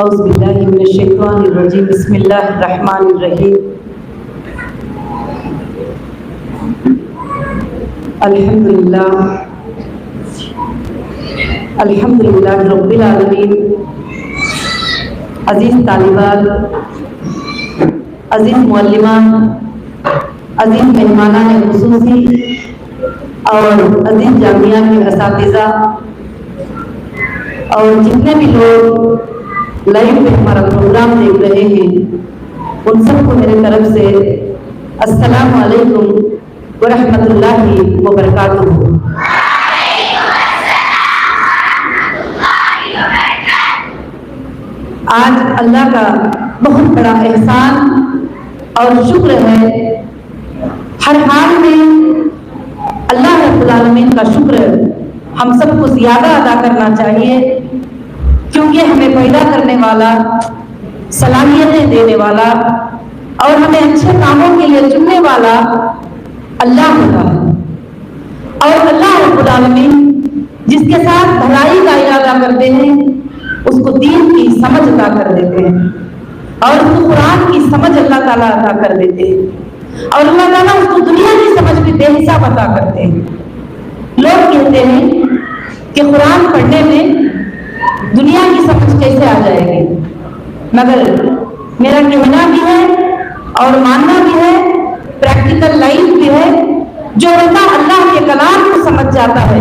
اعوذ باللہ من الشیطان الرجیم بسم اللہ الرحمن الرحیم الحمدللہ رب العالمین۔ عزیز طالبات، عزیز معلمان، عزیز مہمانان خصوصی اور عزیز جامعہ کے اساتذہ اور جتنے بھی لوگ لائیو پہ ہمارا پروگرام دیکھ رہے ہیں، ان سب کو میرے طرف سے السلام علیکم ورحمۃ اللہ وبرکاتہ۔ آج اللہ کا بہت بڑا احسان اور شکر ہے، ہر حال میں اللہ رب العالمین کا شکر ہم سب کو زیادہ ادا کرنا چاہیے، کیونکہ ہمیں پیدا کرنے والا، صلاحیتیں دینے والا اور ہمیں اچھے کاموں کے لیے چننے والا اللہ ہوتا ہے۔ اور اللہ رب العالمین جس کے ساتھ بھلائی کا ارادہ کرتے ہیں، اس کو دین کی سمجھ عطا کر دیتے ہیں، اور اس کو قرآن کی سمجھ اللہ تعالیٰ عطا کر دیتے ہیں، اور اللہ تعالیٰ اس کو دنیا کی سمجھ بھی بے حساب عطا کرتے ہیں۔ لوگ کہتے ہیں کہ قرآن پڑھنے میں دنیا کی سمجھ کیسے آ جائے گی، مگر میرا کہنا بھی ہے اور ماننا بھی ہے، پریکٹیکل لائف بھی ہے، جو بندہ اللہ کے کلام کو سمجھ جاتا ہے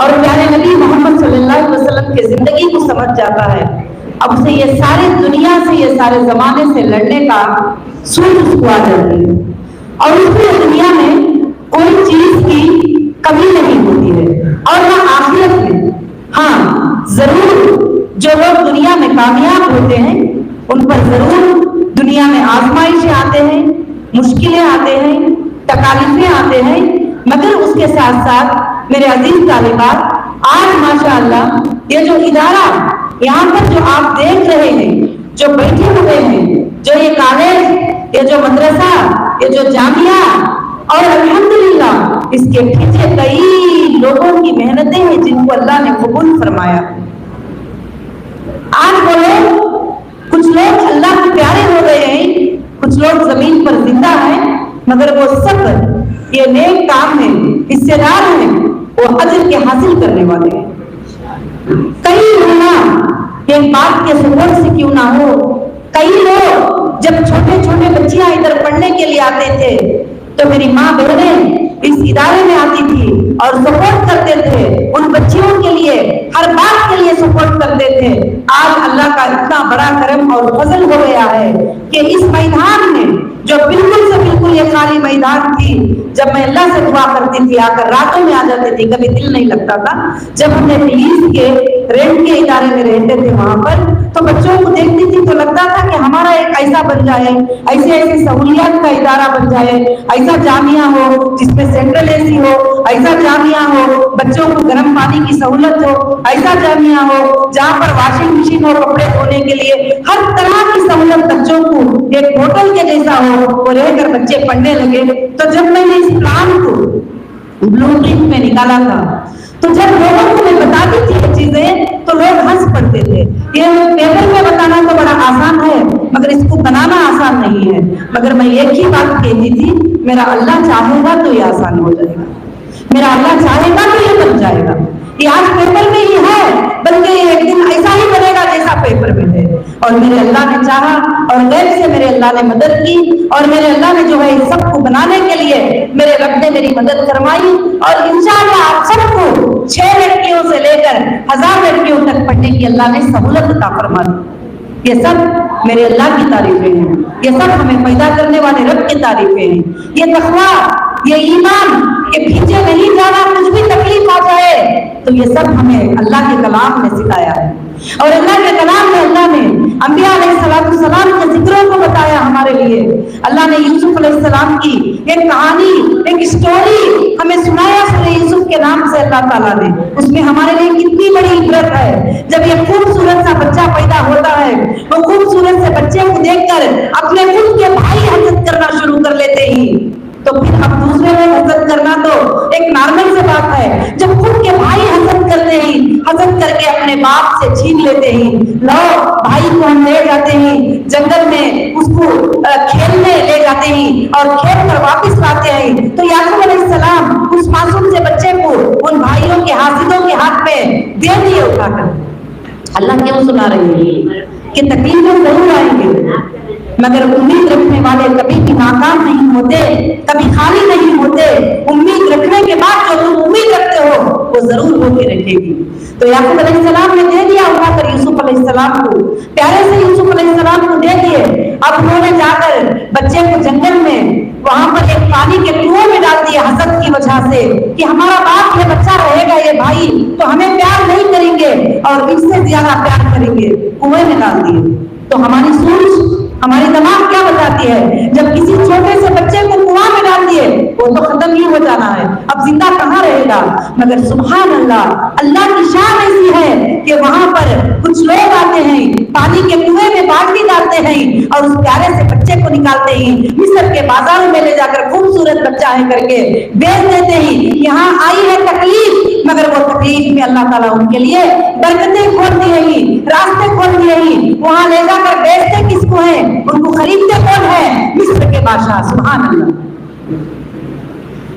اور پیارے نبی محمد صلی اللہ علیہ وسلم کی زندگی کو سمجھ جاتا ہے، اب اسے یہ سارے دنیا سے، یہ سارے زمانے سے لڑنے کا سوچ اس کو آ جاتی ہے، اور اس میں دنیا میں کوئی چیز کی کمی نہیں ہوتی ہے اور نہ آخرت میں۔ ہاں ضرور جو لوگ دنیا میں کامیاب ہوتے ہیں، ان پر ضرور دنیا میں آزمائشیں آتے ہیں، مشکلیں آتے ہیں، تکالیفیں آتے ہیں، مگر اس کے ساتھ ساتھ میرے عزیز طالبات، آج ماشاءاللہ یہ جو ادارہ یہاں پر جو آپ دیکھ رہے ہیں، جو بیٹھے ہوئے ہیں، جو یہ کالج، یہ جو مدرسہ، یہ جو جامعہ، اور الحمدللہ اس کے پیچھے کئی لوگوں کی محنتیں ہیں جن کو اللہ نے قبول فرمایا۔ آج وہ لوگ، کچھ لوگ اللہ کے پیارے ہو گئے ہیں، کچھ لوگ زمین پر زندہ ہیں، مگر وہ سب یہ نیک کام ہے، حصے دار ہیں، وہ اجر کے حاصل کرنے والے ہیں۔ کئی علماء ایک بات کے سپورٹ سے کیوں نہ ہو، کئی لوگ جب چھوٹے چھوٹے بچیاں ادھر پڑھنے کے لیے آتے تھے تو میری ماں بہنیں اس ادارے میں آتی تھی اور سپورٹ کرتے تھے، ان بچیوں کے لیے ہر بات کے لیے سپورٹ کرتے تھے۔ آج اللہ کا اتنا بڑا کرم اور فضل ہو گیا ہے کہ اس میدان میں جو بالکل سے بالکل یہ خالی میدان تھی، جب میں اللہ سے دعا کرتی تھی، آ کر راتوں میں آ جاتی تھی، کبھی دل نہیں لگتا تھا۔ جب ہم نے پولیس کے رینٹ کے ادارے میں رہتے تھے وہاں پر، تو بچوں کو دیکھتی تھی تو لگتا تھا کہ ہمارا ایک ایسا بن جائے، ایسے ایسی سہولیات کا ادارہ بن جائے، ایسا جامعہ ہو جس میں سینٹرل اے سی ہو، ایسا جامعہ ہو بچوں کو گرم پانی کی سہولت ہو، ایسا جامعہ ہو جہاں پر واشنگ مشین ہو کپڑے دھونے کے لیے، ہر طرح کی سہولت بچوں کو ایک ہوٹل کے جیسا ہو، وہ رہ کر بچے پڑھنے لگے۔ تو جب میں نے اس پلان کو بلو پرنٹ میں نکالا تھا، تو جب لوگوں کو میں بتاتی تھی یہ چیزیں تو لوگ ہنس پڑتے تھے۔ یہ پیپر میں بتانا تو بڑا آسان ہے، مگر اس کو بنانا آسان نہیں ہے۔ مگر میں ایک ہی بات کہتی تھی، میرا اللہ چاہے گا تو یہ آسان ہو جائے گا، میرا اللہ چاہے گا تو یہ بن جائے گا۔ یہ آج پیپر میں ہی ہے، بلکہ یہ ایک دن ایسا ہی بنے گا جیسا پیپر میں ہے۔ اور میرے اللہ نے چاہا اور غیب سے میرے اللہ نے مدد کی، اور میرے اللہ نے جو ہے اس سب کو بنانے کے لیے میرے رب نے میری مدد فرمائی، اور انشاءاللہ آپ سب کو 6 لڑکیوں سے لے کر 1000 لڑکیوں تک پڑھنے کی اللہ نے سہولت عطا فرما دی۔ یہ سب میرے اللہ کی تعریفیں ہیں، یہ سب ہمیں پیدا کرنے والے رب کی تعریفیں ہیں۔ یہ تقویٰ، یہ ایمان کہ پیچھے نہیں جانا، کچھ بھی تکلیف آ جائے تو یہ سب ہمیں اللہ کے کلام نے سکھایا ہے، اور اللہ کے کلام میں اللہ نے انبیاء علیہ السلام کے ذکروں کو بتایا ہمارے لیے۔ اللہ نے یوسف علیہ السلام کی ایک کہانی، ایک اسٹوری ہمیں سنایا سورہ یوسف کے نام سے اللہ تعالیٰ نے۔ اس میں ہمارے لیے کتنی بڑی عبرت ہے۔ جب یہ خوبصورت سا بچہ پیدا ہوتا ہے، وہ خوبصورت سے بچے کو دیکھ کر اپنے خود کے بھائی حسد کرنا شروع کر لیتے ہی، تو پھر اب دوسرے میں حسد کرنا تو ایک نارمل سے بات ہے۔ جب خود کے بھائی حسد کرتے ہیں, حسد کر کے اپنے باپ سے چھین لیتے ہیں. لو بھائی کو ہم لے جاتے ہیں جنگل میں, اس کو کھیلنے لے جاتے ہیں اور کھیل کر واپس لاتے ہیں. تو یعقوب علیہ السلام اس معصوم سے بچے کو ان بھائیوں کے حاسدوں کے ہاتھ میں دے دیے اٹھا کر. اللہ کیوں سنا رہے ہیں کہ تکلیفیں ضرور آئیں گے, مگر امید رکھنے والے کبھی بھی ناکام نہیں ہوتے, کبھی خالی نہیں ہوتے. امید رکھنے کے بعد جو تم امید رکھتے ہو وہ ضرور ہو کے رکھے گی. تو یعقوب علیہ السلام نے دے دیا اٹھا کر یوسف علیہ السلام کو, پیارے سے یوسف علیہ السلام کو دے دیے. اب انہوں نے جا کر بچے کو جنگل میں وہاں پر ایک پانی کے کنویں میں ڈال دیا حسد کی وجہ سے کہ ہمارا باپ یہ بچہ رہے گا, یہ بھائی تو ہمیں پیار نہیں کریں گے اور ان سے زیادہ پیار کریں گے. کنویں میں ڈال دیے. تو ہماری سوچ, ہماری دماغ کیا بتاتی ہے, جب کسی چھوٹے سے بچے کو کنواں میں ڈال دیے وہ تو ختم ہی ہو جانا ہے, اب زندہ کہاں رہے گا. مگر سبحان اللہ, اللہ کی شان ایسی ہے کہ وہاں پر کچھ لوگ آتے ہیں, پانی کے کنویں میں بالٹی ڈالتے ہیں اور اس پیارے سے بچے کو نکالتے ہیں, مصر کے بازاروں میں لے جا کر خوبصورت بچہ ہے کر کے بیچ دیتے ہیں. یہاں آئی ہے تکلیف, مگر وہ تکلیف میں اللہ تعالیٰ ان کے لیے برکتیں کھول دی ہیں, راستے کھول دیے ہیں. وہاں لے جا کر بیچتے کس کو ہیں, ان کو خریدتے کون ہے, مصر کے بادشاہ. سبحان اللہ.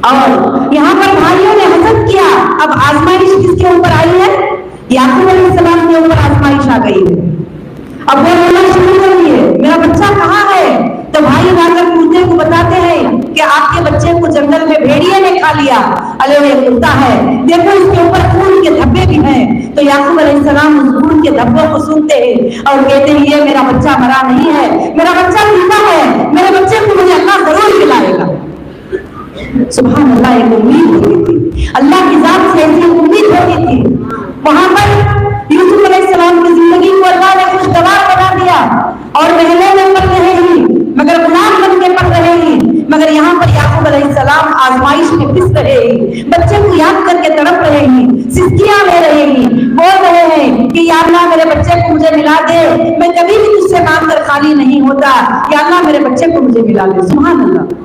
اور یہاں پر بھائیوں نے حسد کیا. اب آزمائش کس کے اوپر آئی ہے, یعقوب علیہ السلام کے اوپر آزمائش آ گئی ہے. اب وہ رونا شروع کر دیے, میرا بچہ کہاں ہے. تو بھائی جا کر پوتے کو بتاتے ہیں کہ آپ کے بچے کو جنگل میں بھیڑیے نے کھا لیا. ارے یہ کتا ہے, دیکھو اس کے اوپر خون کے دھبے بھی ہیں. تو یعقوب علیہ السلام اس خون کے دھبوں کو سنتے ہیں اور کہتے ہیں یہ میرا بچہ مرا نہیں ہے, میرا بچہ زندہ ہے, میرے بچے کو مجھے اللہ ضرور کھلائے گا. سبحان اللہ, ایک امید ہوتی تھی, اللہ کی ذات سے ایسی امید ہوتی تھی. وہاں پر یوسف علیہ السلام کی زندگی کو اللہ نے خوشگوار بنا دیا اور محلے میں پڑھ رہے ہیں مگر غلام بن کے پڑھ رہے ہیں. مگر یہاں پر یعقوب علیہ السلام آزمائش میں پس رہے ہیں, بچے کو یاد کر کے تڑپ رہے ہیں, سسکیاں لے رہے ہیں, بول رہے ہیں کہ یا اللہ میرے بچے کو مجھے ملا دے, میں کبھی بھی تجھ سے مانگ کر خالی نہیں ہوتا, یا اللہ میرے بچے کو مجھے ملا دے. سبحان اللہ.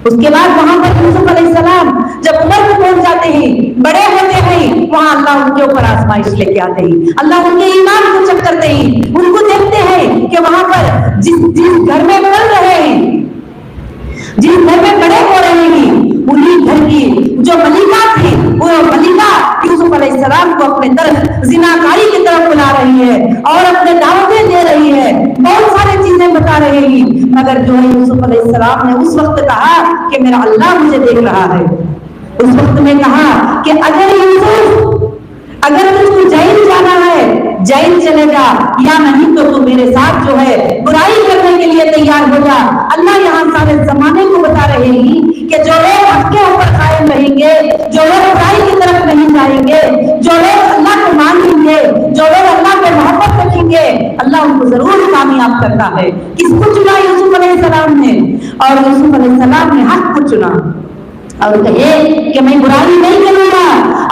اس کے بعد وہاں پر یوسف علیہ السلام جب عمر کو پہنچ جاتے ہیں, بڑے ہوتے ہیں, وہاں اللہ ان کے اوپر آزمائش لے کے آتے ہیں. اللہ ان کے ایمان کو چیک کرتے ہیں, ان کو دیکھتے ہیں کہ وہاں پر جس گھر میں پل رہے ہیں, جس گھر میں بڑے ہو رہے ہیں, انہی گھر کی جو ملکہ تھی, وہ ملکہ یوسف علیہ السلام کو اپنے طرف زناکاری کی طرف بلا رہی ہے اور اپنے دعوتیں دے رہی ہے, بہت ساری چیزیں بتا رہے ہیں. مگر جو ہے یوسف علیہ السلام نے اس وقت کہا کہ میرا اللہ مجھے دیکھ رہا ہے. اس وقت میں کہا کہ اگر یوسف, اگر تجھ کو جیل جانا ہے جیل چلے جا, یا نہیں تو میرے ساتھ جو ہے برائی کرنے کے لیے تیار ہو جا. اللہ یہاں سارے زمانے کو بتا رہے ہیں کہ جو لوگ حق کے اوپر قائم رہیں گے, جو لوگ برائی کی طرف نہیں جائیں گے, جو لوگ اللہ کو مانیں گے, جو لوگ اللہ کو محبت رکھیں گے, اللہ ان کو ضرور کامیاب کرتا ہے. کس کو چنا یوسف علیہ السلام نے, اور یوسف علیہ السلام نے حق کو چنا اور کہے کہ میں برائی نہیں کروں گا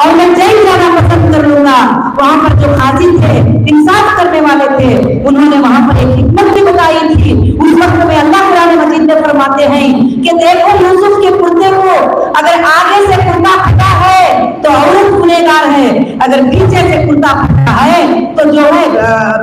اور میں جیل جانا پسند کر لوں گا. وہاں پر جو قاضی تھے, انصاف کرنے والے تھے, انہوں نے وہاں پر ایک حکمت بھی بتائی تھی. اس وقت میں اللہ قرآن مجید میں فرماتے ہیں کہ دیکھو یوسف کے کرتے کو, اگر آگے سے کرتا پھٹا ہے تو عورت گنہگار ہے, اگر پیچھے سے کرتا پھٹا ہے تو جو ہے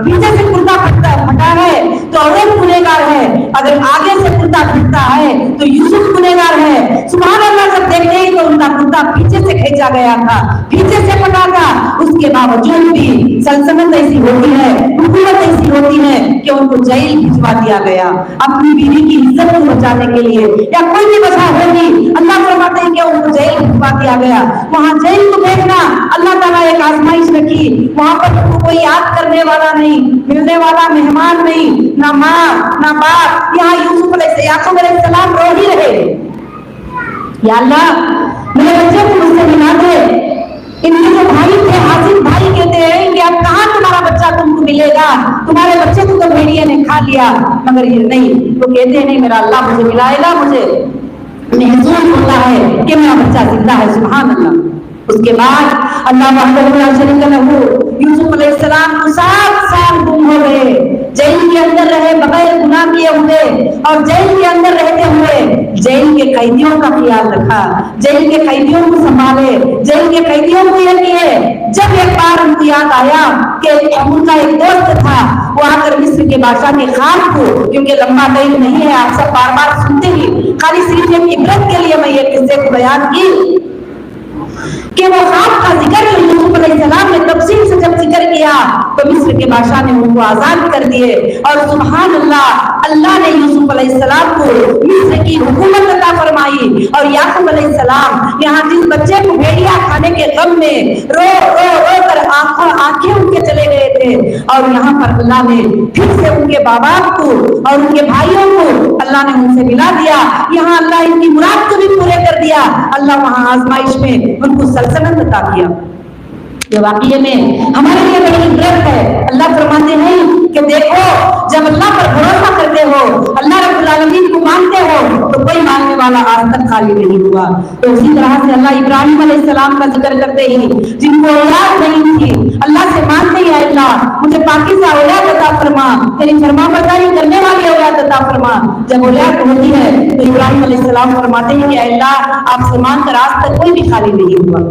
پیچھے سے کرتا پھٹا ہے تو عورت گنہگار ہے, اگر آگے سے کرتا پھٹتا ہے تو یوسف گنہگار ہے. سبحان اللہ. جب دیکھتے ہیں تو ان کا کرتا پیچھے سے کھینچا گیا تھا, پیچھے سے پھٹا تھا, اس کے باوجود بھی سلطنت ایسی ہوتی ہے, حکومت ایسی ہوتی ہے کہ ان کو جیل بھجوا دیا گیا اپنی بیوی کی عزت کو بچانے کے لیے, یا کوئی بھی وجہ ہوگی. اللہ فرماتے ہیں کہ ان کو جیل بھجوا دیا گیا. وہاں جیل کو دیکھنا, اللہ تعالیٰ ایک آزمائش رکھی. وہاں پر ان کو کوئی یاد کرنے والا نہیں, ملنے والا مہمان نہیں, نہ ماں نہ باپ. یہاں یعقوب علیہ السلام رو ہی رہے, یا اللہ میرے بچے کو مجھ سے ملا دے. ان کے جو بھائی تھے, حاسد بھائی, کہتے ہیں کہ اب کہاں تمہارا بچہ تم کو ملے گا, تمہارے بچے کو تو بھیڑیے نے کھا لیا. مگر یہ نہیں, تو کہتے ہیں نہیں, میرا اللہ مجھے ملائے گا, مجھے محسوس ہوتا ہے کہ میرا بچہ زندہ ہے. سبحان اللہ. اس کے بعد اللہ وحدہ لا شریک لہ یوسف علیہ السلام کو 7 سال گم ہو گئے, جیل کے اندر رہے, بغیر گناہ सामना किए हुए और जेल के अंदर रहते हुए जेल के कैदियों का ख्याल रखा, जेल के कैदियों को संभाले, जेल के कैदियों को ये किए। जब एक बार उनको याद आया कि उनका एक दोस्त था, वो आकर मिस्र के बादशाह के ख्वाब को, क्योंकि लंबा टाइम नहीं है, आप सब बार बार सुनते ही, खाली सिर्फ एक इबरत के लिए मैं ये किस्से को बयान की कि वो ख्वाब का जिक्र यूसुफ अलैहिस्सलाम ने तफसील से जब जिक्र किया तो मिस्र के बादशाह ने उनको आजाद कर दिए। और सुभान अल्लाह, अल्लाह ने यूसुफ अलैहिस्सलाम को मिस्र की हुकूमत अता फरमाई। और याकूब अलैहिस्सलाम यहाँ जिस बच्चे को भेड़िया खाने के गम में रो रो रो कर आंखें उनके चले गए थे, और यहाँ पर अल्लाह ने फिर से उनके बाप को और उनके भाइयों को अल्लाह ने उनसे मिला दिया। यहाँ अल्लाह इनकी मुराद को भी पूरे कर दिया। अल्लाह वहाँ आजमाइश में उनको सल्तनत अता किया। ये वाकई में हमारे लिए बड़ी इबरत है। अल्लाह फरमाते हैं कि देखो, जब अल्लाह पर भरोसा करते हो, अल्लाह रब्बुल आलमीन को मानते हो, तो कोई मानने वाला आज तक खाली नहीं हुआ। तो उसी तरह से अल्लाह इब्राहिम अलैहिस्सलाम का जिक्र करते ही, जिनको औलाद नहीं थी, अल्लाह से मानते ही, अल्लाह मुझे पाकीज़ा औलाद अता फरमा, तेरी फरमाबरदारी करने वाली औलाद अता फरमा। जब औलाद होती है तो इब्राहिम अलैहिस्सलाम फरमाते हैं कि अल्लाह आपसे मानकर आज तक कोई भी खाली नहीं हुआ।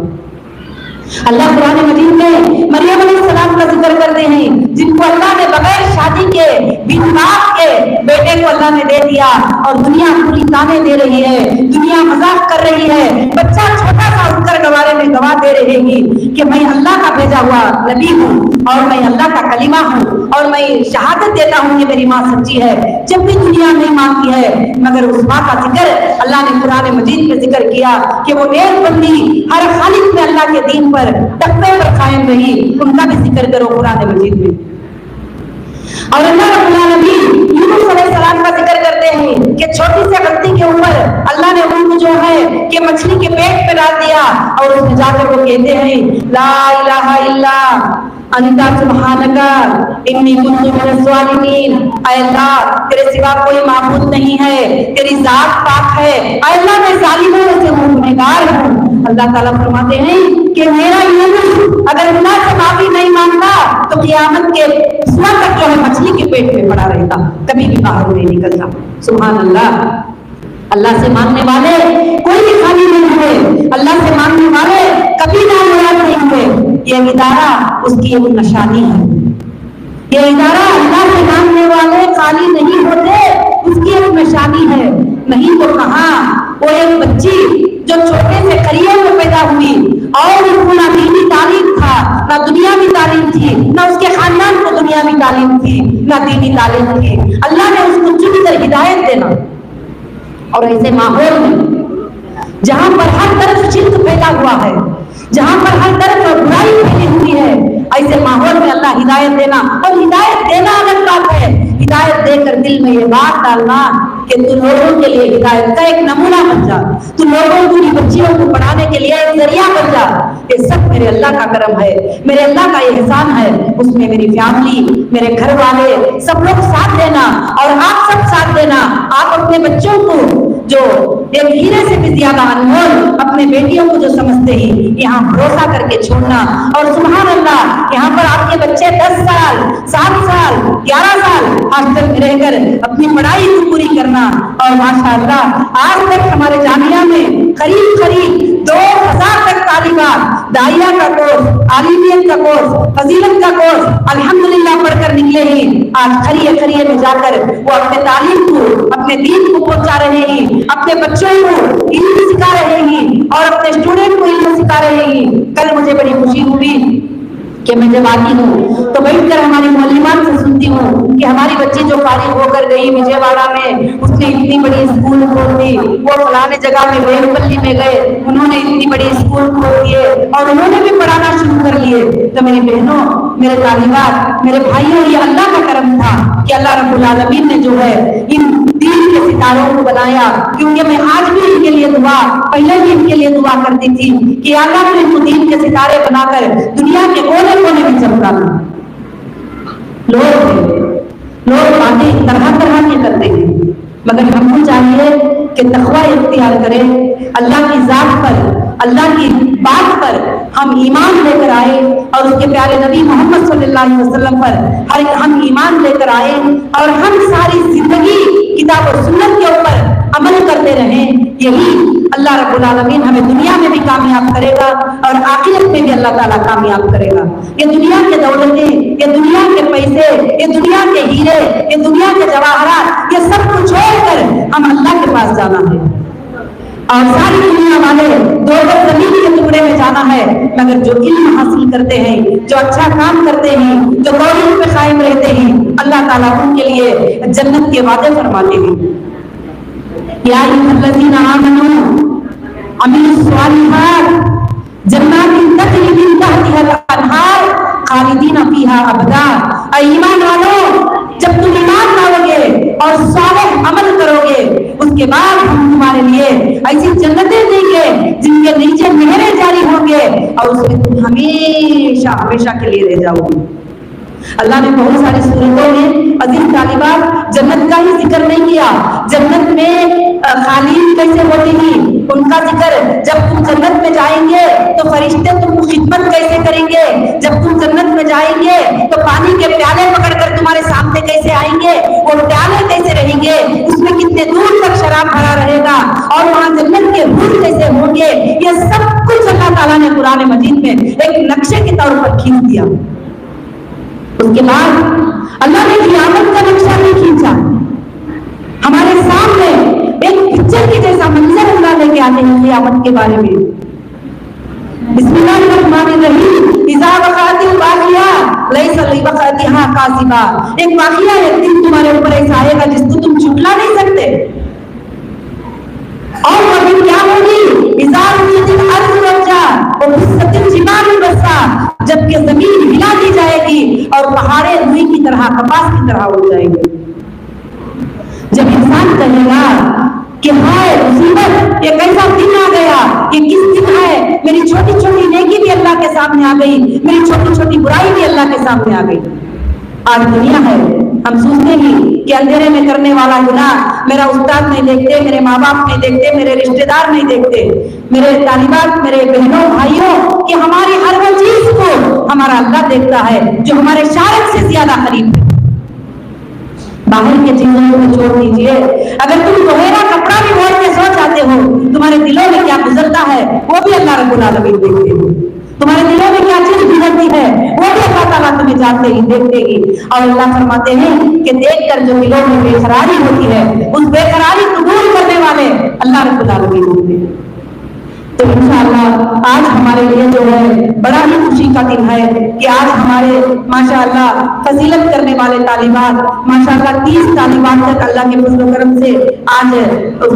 अल्लाह कुरान मजीद में मरियम अलैहिस्सलाम का जिक्र करते हैं, जिनको अल्लाह ने बगैर शादी के बिन बाप के बेटे को अल्लाह ने दे दिया, और दुनिया पूरी ताने दे रही है, दुनिया मजाक कर रही है, बच्चा छोटा सा उसके बारे में गवाह दे रहेगी कि मैं अल्लाह का भेजा हुआ नबी हूँ और मैं अल्लाह का कलीमा हूँ और मैं शहादत देता हूँ कि मेरी माँ सच्ची है। जब भी दुनिया नहीं मानती है, मगर उस माँ का जिक्र अल्लाह ने कुरान मजीद में जिक्र किया कि वो एक बंदी हर खालिक में अल्लाह के दीन पर तख्ते पर कायम रही, उनका भी जिक्र करो कुरान मजीद में। और अल्लाह रब्बुल आलमीन यूनुस अलैहिस्सलाम का जिक्र करते हैं कि छोटी सी गलती के ऊपर अल्लाह ने उनको जो है कि मछली के पेट में डाल दिया, और उसमें जाकर वो कहते हैं ला इलाहा इल्ला अंता सुब्हानका इन्नी कुन्तु मिनज़ ज़ालिमीन। अल्लाह, तेरे सिवा कोई माबूद नहीं है, तेरी जात पाक है। अल्लाह, मैं जालिमों में से हूँ, गुनहगार हूँ। अल्लाह ताला फरमाते हैं कि मेरा यूनुस अगर अल्लाह से माफी नहीं मांगता तो क़यामत के सुबह तक जो है मछली के पेट में पड़ा रहता, कभी भी बाहर नहीं निकलता। सुभान अल्लाह। अल्लाह से मांगने वाले कोई भी खाली नहीं हुए, अल्लाह से मांगने वाले कभी नामुराद नहीं हुए। यह इदारा उसकी एक निशानी है। यह इदारा अल्लाह से मांगने वाले खाली नहीं होते, उसकी एक निशानी है। नहीं तो कहाँ वो एक बच्ची जो छोटे से करियर में पैदा हुई और उसको ना दीनी तालीम था, ना दुनियावी तालीम थी, ना उसके खानदान को दुनियावी तालीम थी, ना दीनी तालीम थी। अल्लाह ने उसको चुनकर हिदायत देना, और ऐसे माहौल में जहां पर हर तरफ शिर्क फैला हुआ है, जहां पर हर तरफ बुराई फैली हुई है, ऐसे माहौल में अल्लाह हिदायत देना। और हिदायत देना अलग बात है, हिदायत देकर दिल में ये बात डालना कि तू लोगों के लिए हिदायत का एक नमूना बन जा, तू लोगों को, बच्चियों को पढ़ाने के लिए एक जरिया बन जा। ये सब मेरे अल्लाह का करम है, मेरे अल्लाह का एहसान है। उसमें मेरी फैमिली, मेरे घर वाले, सब लोग साथ देना, और आप सब साथ देना। आप अपने बच्चों को जो एक हीरे से भी ज्यादा अनमोल, अपने बेटियों को जो समझते ही यहाँ भरोसा करके छोड़ना। और सुभान अल्लाह, यहाँ पर आपके बच्चे 10 साल, 7 साल, 11 साल हॉस्टल में रहकर अपनी पढ़ाई को पूरी करना। और माशाअल्लाह, आज तक हमारे जामिया में करीब 2000 तक तालिबात दाइया का कोर्स, आलिमियत का कोर्स, फजीलत का कोर्स अल्हम्दुलिल्लाह पढ़कर निकले ही आज खरिये में जाकर वो अपने तालीम को, अपने दीन को पहुंचा रहे हैं, अपने बच्चों को इल्म सिखा रहे हैं और अपने स्टूडेंट को इल्म सिखा रहे हैं। कल मुझे बड़ी खुशी हुई कि मैं जब आती हूँ तो बैठकर हमारी मौलिमान से सुनती हूँ कि हमारी बच्ची जो फारिग होकर गई विजयवाड़ा में, उसने इतनी बड़ी स्कूल खोल दी, वो फलाने जगह में बेलपल्ली में गए, उन्होंने इतनी बड़ी स्कूल खोल दिए और उन्होंने भी पढ़ाना शुरू कर लिए। तो मेरी बहनों, मेरे तालिबात, मेरे भाइयों, ये अल्लाह का करम था कि अल्लाह रब्बुल आलमीन ने जो है इन दीन के सितारों को बनाया। क्योंकि मैं आज भी इनके लिए दुआ, पहले भी इनके लिए दुआ करती थी कि अल्लाह ने इनको दीन के सितारे बनाकर दुनिया के कोने में चमकाना। लोग बातें तरह की करते हैं, मगर हमको चाहिए कि तक़वा इख्तियार करें, अल्लाह की जात पर, अल्लाह की बात पर हम ईमान लेकर आए और उसके प्यारे नबी मोहम्मद सल्लल्लाहु अलैहि वसल्लम पर हम ईमान लेकर आए और हम सारी जिंदगी किताब और सुन्नत के ऊपर अमल करते रहें, यही अल्लाह रब्बुल आलमीन हमें दुनिया में भी कामयाब करेगा और आखिरत में भी अल्लाह ताला कामयाब करेगा। ये दुनिया के दौलतें, ये दुनिया के पैसे, ये दुनिया के हीरे, ये दुनिया के जवाहरात, ये सब कुछ छोड़कर हम अल्लाह के पास जाना है और सारी दुनिया वाले दो जमीन के टुकड़े में जाना है, मगर जो इल्म हासिल करते हैं, जो अच्छा काम करते हैं, जो तौहीद पे कायम रहते हैं, अल्लाह ताला उनके लिए जन्नत के वादे फरमाते हैं। या अय्युहल्लज़ीना आमनू अमीलुस स्वालिहात जन्नातिन तजरी मिन तहतिहल अनहार खालिदीना फीहा अबदा। ईमान वालों, जब तुम ईमान लाओगे और सालेह अमल करोगे, उसके बाद हम तुम्हारे लिए ऐसी जन्नतें देंगे जिनके नीचे नहरें जारी होंगे और उसमें तुम हमेशा हमेशा के लिए रह जाओगे। अल्लाह ने बहुत सारी सूरतों में अजीज तालिबात जन्नत का ही जिक्र नहीं किया। जन्नत में खालिद कैसे होती थी उनका जिक्र, जब तुम जन्नत में जाएंगे तो फरिश्ते तुमको खिदमत कैसे करेंगे, जब तुम जन्नत में जाएंगे तो पानी के प्याले पकड़कर तुम्हारे सामने कैसे आएंगे, वो प्याले कैसे रहेंगे, उसमें कितने दूर तक शराब भरा रहेगा और वहां जन्नत के हूर कैसे होंगे, ये सब कुछ अल्लाह ताला ने कुरान मजीद में एक नक्शे के तौर पर खींच दिया। उसके बाद अल्लाह ने क़यामत का नक्शा नहीं खींचा, हमारे सामने एक पिक्चर के जैसा मंजर अल्लाह लेके आते हैं क़यामत के बारे में। बिस्मिल्लाहिर्रहमानिर्रहीम। इज़ा वक़अतिल वाक़िया लैसा लिवक़अतिहा काज़िबा। एक वाक़िया एक दिन तुम्हारे ऊपर ऐसा आएगा जिसको तुम झुठला नहीं सकते। और वो दिन क्या होगी? इज़ा रुजितिल अर्ज़ु रज्जा व बुस्सतिल जिबालु बस्सा। जबकि जमीन हिला दी जाएगी और पहाड़ें रुई की तरह, कपास की तरह हो जाएंगे। जब इंसान कहेगा कि हाय मुसीबत, ये कैसा दिन आ गया, ये किस दिन है, मेरी छोटी छोटी नेकी भी अल्लाह के सामने आ गई, मेरी छोटी छोटी बुराई भी अल्लाह के सामने आ गई। आज दुनिया है, हम सोचते हैं कि अंधेरे में करने वाला गुनाह मेरा उस्ताद नहीं देखते, मेरे माँ बाप नहीं देखते, मेरे रिश्तेदार नहीं देखते, मेरे तालिबात, मेरे बहनों भाइयों, कि हमारी हर वो चीज को हमारा अल्लाह देखता है जो हमारे शायद से ज्यादा करीब है। बाहर के चीजों को छोड़ दीजिए, अगर तुम दोहरा कपड़ा भी ओढ़ के सो जाते हो, तुम्हारे दिलों में क्या गुजरता है वो भी अल्लाह रब्बुल आलमीन देखते हैं। तुम्हारे दिलों में क्या चीज गुजरती है वो भी अल्लाह ताला तुम्हें जानते ही देखते ही। और अल्लाह फरमाते हैं कि देखकर जो दिलों में बेकरारी होती है, उस बेकरारी को दूर करने वाले अल्लाह रब्बुल आलमीन होते हैं। तो इंशाअल्लाह आज हमारे लिए जो है बड़ा ही खुशी का दिन है कि आज हमारे माशाअल्लाह फजीलत करने वाले तालिबात, माशाअल्लाह 30 तालिबात तक अल्लाह के फजल करम से आज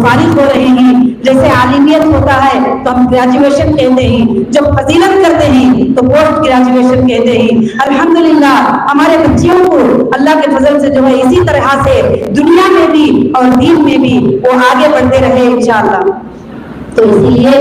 फारिग हो रहे हैं। जैसे आलिमियत होता है तो हम ग्रेजुएशन कहते हैं, जब फजीलत करते हैं तो पोस्ट ग्रेजुएशन कहते हैं। अल्हम्दुलिल्लाह हमारे बच्चियों को अल्लाह के फजल से जो है इसी तरह से दुनिया में भी और दीन में भी वो आगे बढ़ते रहे इंशाअल्लाह। तो इसीलिए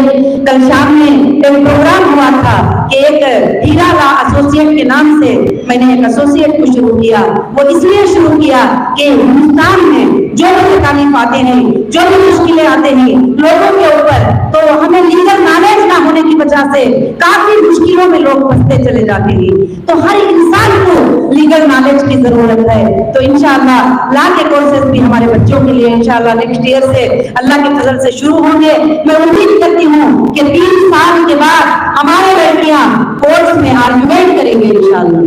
कल शाम में एक प्रोग्राम हुआ था कि एक हीरा ला एसोसिएट के नाम से मैंने एक एसोसिएट को शुरू किया। वो इसलिए शुरू किया कि हिंदुस्तान में जो भी तकलीफ आते हैं, जो भी मुश्किलें आते हैं लोगों के ऊपर, तो हमें लीगल नॉलेज ना होने की वजह से काफी मुश्किलों में लोग फंसते चले जाते हैं। तो हर इंसान को लीगल नॉलेज की जरूरत है। तो इंशाअल्लाह ला के कोर्सेज भी हमारे बच्चों के लिए इंशाअल्लाह नेक्स्ट ईयर से अल्लाह के फजल से शुरू होंगे। मैं उम्मीद करती हूँ कि 3 साल के बाद हमारे लड़कियां कोर्ट्स में आर्गुमेंट करेंगे इंशाअल्लाह,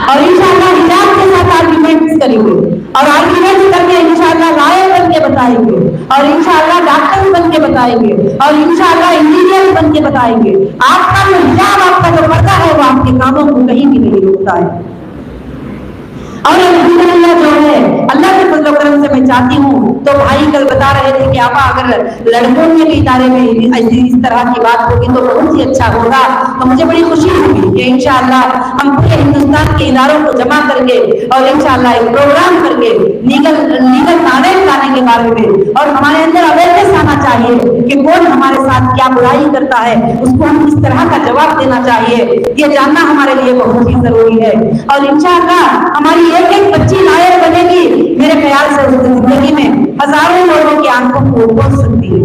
और इंशाअल्लाह हिजाब के साथ आर्गुमेंट्स करेंगे और आर्गुमेंट्स करके इंशाअल्लाह लॉयर बन के बताएंगे और इंशाअल्लाह डॉक्टर बन के बताएंगे और इंशाअल्लाह इंजीनियर बन के बताएंगे। आपका जो हिजाब, आपका जो पर्दा है वो आपके कामों को कहीं भी नहीं रोकता है। और अल्हम्दुलिल्लाह जो है अल्लाह के फजल करम से मैं चाहती हूँ, तो भाई कल बता रहे थे कि आपा अगर लड़कों के भी इदारे में ऐसी इस तरह की बात होगी तो बहुत ही अच्छा होगा। तो मुझे बड़ी खुशी हुई कि इंशाअल्लाह हम पूरे हिंदुस्तान के इदारों को जमा करके और इंशाअल्लाह एक प्रोग्राम करके लीगल नॉलेज लाने के बारे में, और हमारे अंदर अवेयरनेस आना चाहिए कि कौन हमारे साथ क्या बुराई करता है, उसको हम किस तरह का जवाब देना चाहिए, ये जानना हमारे लिए बहुत ही जरूरी है। और इंशाअल्लाह हमारी एक एक बच्ची लायक बनेगी, मेरे ख्याल से उसकी जिंदगी में हजारों लोगों की आंखों को खोल सकती है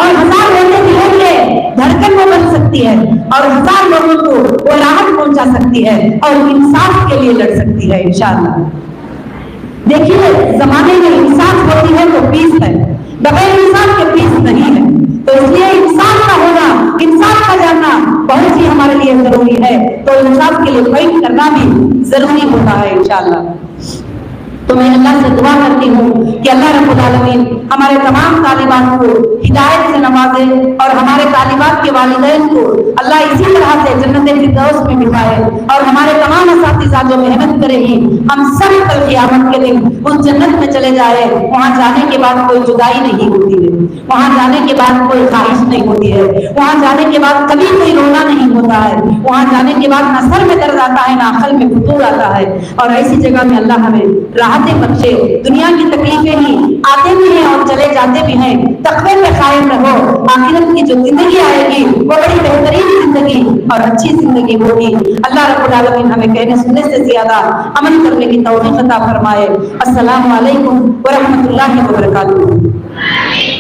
और 1000 लोगों के दिलों के धड़कन वो बन सकती है। सकती है और 1000 लोगों को वो राहत पहुंचा सकती है और इंसाफ के लिए लड़ सकती है इंशाअल्लाह। देखिए, जमाने में इंसाफ होती है तो पीस है, बगैर इंसाफ के पीस नहीं है। तो इसलिए इंसाफ का होना, इंसाफ का जानना बहुत ही हमारे लिए जरूरी है। तो इंसाफ के लिए फाइट करना भी जरूरी होता है इंशाअल्लाह। तो मैं अल्लाह से दुआ करती हूँ कि अल्लाह रब्बुल आलमीन हमारे तमाम तालिबान को हिदायत से नवाजे और हमारे तालिबात के वालिदैन को अल्लाह इसी तरह से जन्नत फिरदौस में बिठाए और हमारे तमाम असातिज़ा जो मेहनत करेगी हम सब कल क़यामत के दिन उस जन्नत में चले जाए। वहाँ जाने के बाद कोई जुदाई नहीं होती है, वहाँ जाने के बाद कोई ख्वाहिश नहीं होती है, वहाँ जाने के बाद कभी कोई रोना नहीं होता है, वहाँ जाने के बाद ना सर में दर्द आता है ना अकल में फुतूर आता है। और ऐसी जगह में अल्लाह हमें राहतें बख्शे। दुनिया की तकलीफें ही आते भी हैं और चले जाते भी हैं, तक़वे पे कायम रहो। आखिरत की जो जिंदगी आएगी वो बड़ी बेहतरीन जिंदगी और अच्छी जिंदगी होगी। अल्लाह रब्बुल आलमीन हमें कहने सुनने से ज्यादा अमल करने की तौफीक अता फरमाए। अस्सलामु अलैकुम व रहमतुल्लाहि व बरकातुहू।